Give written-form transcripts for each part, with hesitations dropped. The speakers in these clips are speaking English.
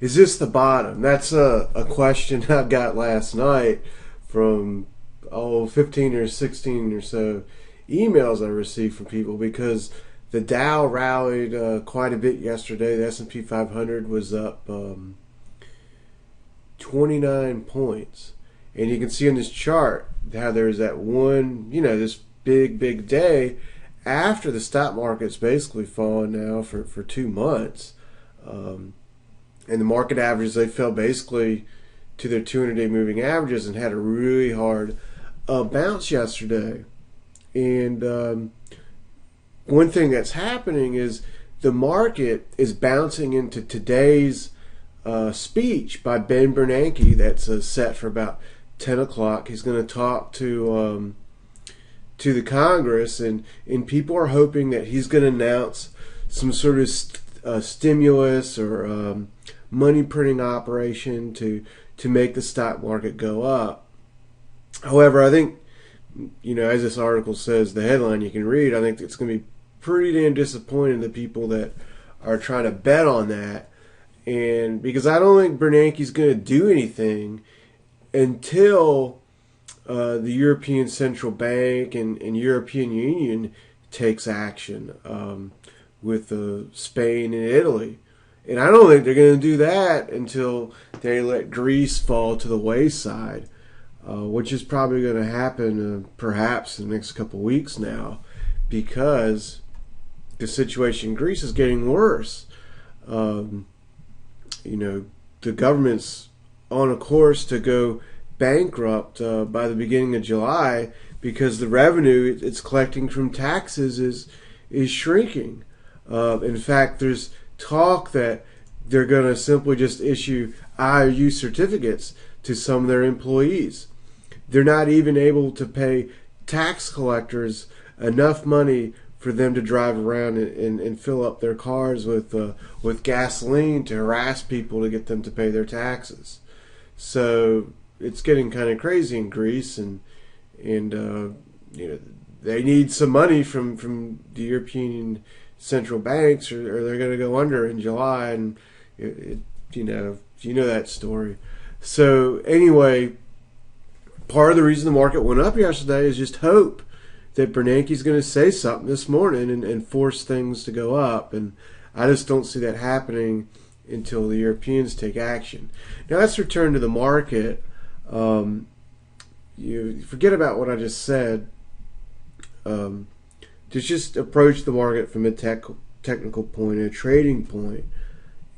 Is this the bottom? That's a question I got last night from 15 or 16 or so emails I received from people because the Dow rallied quite a bit yesterday. The S&P 500 was up 29 points. And you can see on this chart how there's that one, this big day after the stock market's basically fallen now for 2 months. And the market averages, they fell basically to their 200-day moving averages and had a really hard bounce yesterday. And one thing that's happening is the market is bouncing into today's speech by Ben Bernanke that's set for about 10 o'clock. He's going to talk to the Congress, and people are hoping that he's going to announce some sort of stimulus or money printing operation to make the stock market go up. However, I think, as this article says, the headline you can read, I think it's going to be pretty damn disappointing to people that are trying to bet on that. And because I don't think Bernanke's going to do anything until the European Central Bank and European Union takes action with Spain and Italy. And I don't think they're going to do that until they let Greece fall to the wayside, which is probably going to happen perhaps in the next couple of weeks now, because the situation in Greece is getting worse. The government's on a course to go bankrupt by the beginning of July because the revenue it's collecting from taxes is shrinking. In fact, there's talk that they're going to simply just issue IOU certificates to some of their employees. They're not even able to pay tax collectors enough money for them to drive around and fill up their cars with gasoline to harass people to get them to pay their taxes. So it's getting kind of crazy in Greece, and they need some money from the European central banks, or they're going to go under in July, and you know that story. So anyway, part of the reason the market went up yesterday is just hope that Bernanke's going to say something this morning and force things to go up, and I just don't see that happening until the Europeans take action. Now let's return to the market. You forget about what I just said. Just approach the market from a technical point, a trading point.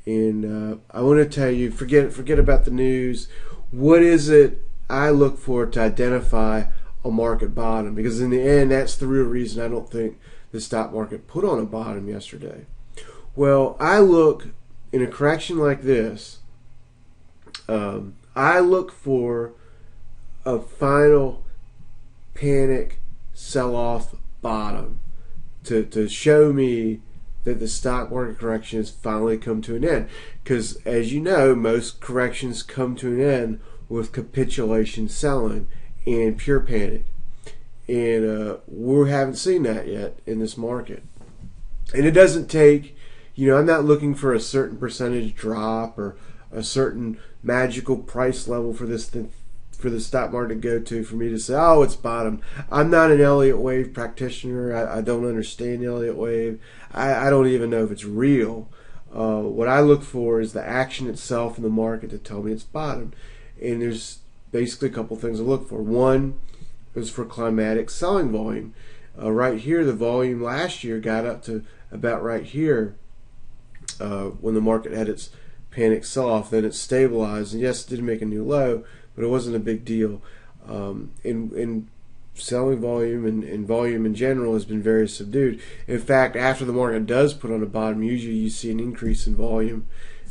And I want to tell you, forget about the news. What is it I look for to identify a market bottom? Because in the end, that's the real reason I don't think the stock market put on a bottom yesterday. Well, I look in a correction like this. I look for a final panic sell-off bottom to show me that the stock market correction has finally come to an end. Because as you know, most corrections come to an end with capitulation selling and pure panic. And we haven't seen that yet in this market. And it doesn't take, I'm not looking for a certain percentage drop or a certain magical price level for the stock market to go to for me to say, oh, it's bottom. I'm not an Elliott wave practitioner. I don't understand Elliott wave. I don't even know if it's real. What I look for is the action itself in the market to tell me it's bottom. And there's basically a couple things I look for. One is for climatic selling volume. Right here, the volume last year got up to about right here when the market had its panic sell-off. Then it stabilized, and yes, it did make a new low, but it wasn't a big deal. In selling volume and volume in general has been very subdued. In fact, after the market does put on a bottom, usually you see an increase in volume.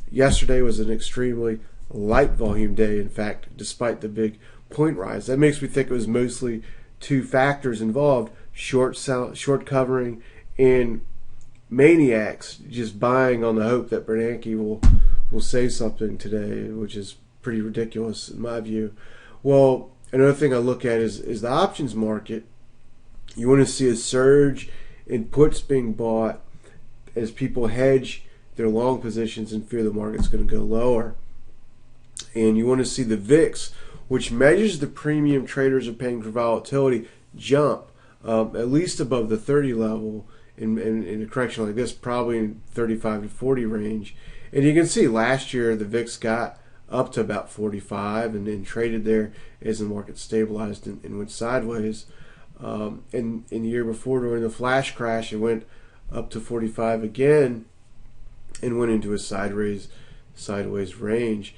Yesterday was an extremely light volume day, in fact, despite the big point rise. That makes me think it was mostly two factors involved: short covering and maniacs just buying on the hope that Bernanke will say something today, which is pretty ridiculous in my view. Well, another thing I look at is the options market. You want to see a surge in puts being bought as people hedge their long positions and fear the market's going to go lower. And you want to see the VIX, which measures the premium traders are paying for volatility, jump at least above the 30 level in a correction like this, probably in 35 to 40 range. And you can see last year the VIX got up to about 45 and then traded there as the market stabilized and went sideways. And in the year before, during the flash crash, it went up to 45 again and went into a sideways range.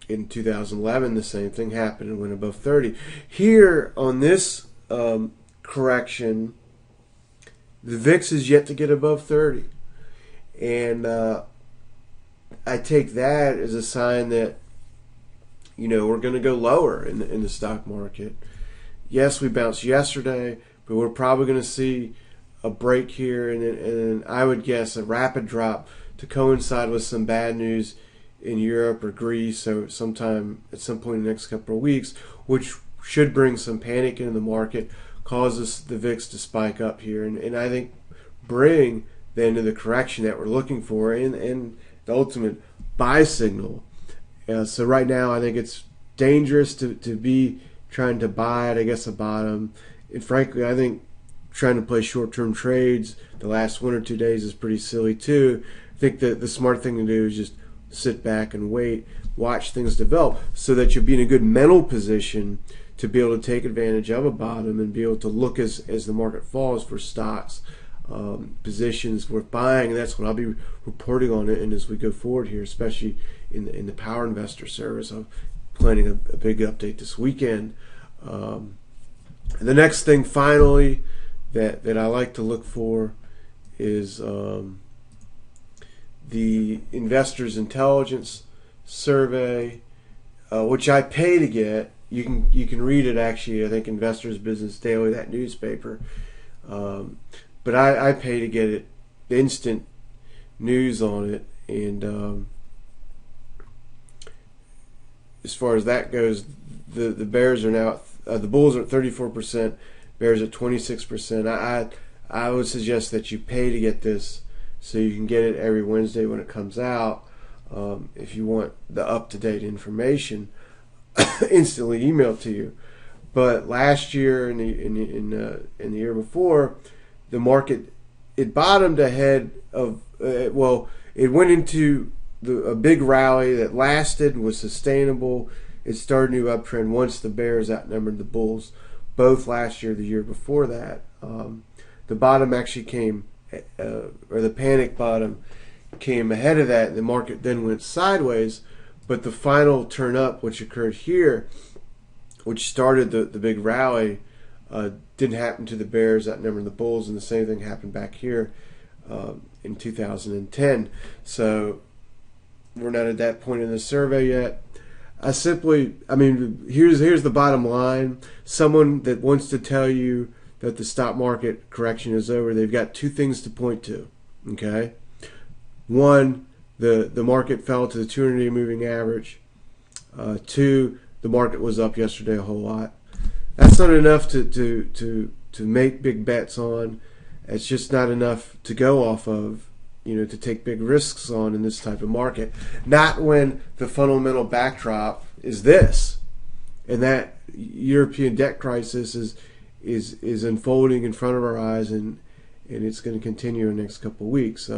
In 2011, the same thing happened and went above 30. Here on this correction, the VIX is yet to get above 30. And I take that as a sign that, we're going to go lower in the stock market. Yes, we bounced yesterday, but we're probably going to see a break here, and then I would guess a rapid drop to coincide with some bad news in Europe or Greece, or at some point in the next couple of weeks, which should bring some panic into the market, causes the VIX to spike up here, and I think bring then to the correction that we're looking for and the ultimate buy signal. So right now I think it's dangerous to be trying to buy at, I guess, a bottom. And frankly, I think trying to play short-term trades the last 1 or 2 days is pretty silly too. I think that the smart thing to do is just sit back and wait, watch things develop, so that you'll be in a good mental position to be able to take advantage of a bottom and be able to look as the market falls for stocks, positions worth buying. And that's what I'll be reporting on it. And as we go forward here, especially in the Power Investor service, I'm planning a big update this weekend. And the next thing, finally, that I like to look for is the Investors Intelligence Survey, which I pay to get. You can read it, actually, I think, Investors Business Daily, that newspaper. But I pay to get it, the instant news on it. And as far as that goes, the Bears are now, the Bulls are at 34%, Bears at 26%. I would suggest that you pay to get this, so you can get it every Wednesday when it comes out. If you want the up-to-date information instantly emailed to you. But last year and the year before, the market, it bottomed ahead of it went into a big rally that lasted and was sustainable. It started a new uptrend once the Bears outnumbered the Bulls, both last year, the year before that. The bottom actually came, or the panic bottom came ahead of that. The market then went sideways, but the final turn up, which occurred here, which started the big rally, didn't happen to the Bears outnumbering the Bulls, and the same thing happened back here in 2010. So we're not at that point in the survey yet. Here's the bottom line. Someone that wants to tell you that the stock market correction is over, they've got two things to point to. Okay, one, the market fell to the 200-day moving average. Two, the market was up yesterday a whole lot. That's not enough to make big bets on. It's just not enough to go off of, to take big risks on in this type of market. Not when the fundamental backdrop is this, and that European debt crisis is unfolding in front of our eyes, and it's going to continue in the next couple of weeks.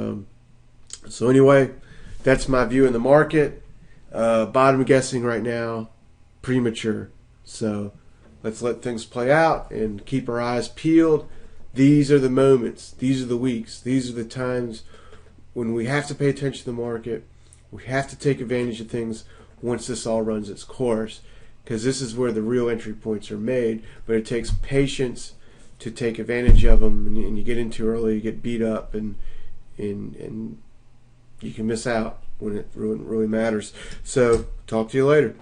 So anyway, that's my view in the market. Bottom guessing right now, premature. So let's let things play out and keep our eyes peeled. These are the moments, these are the weeks, these are the times when we have to pay attention to the market. We have to take advantage of things once this all runs its course, because this is where the real entry points are made. But it takes patience to take advantage of them, and you get in too early, you get beat up, and you can miss out when it really matters. So talk to you later.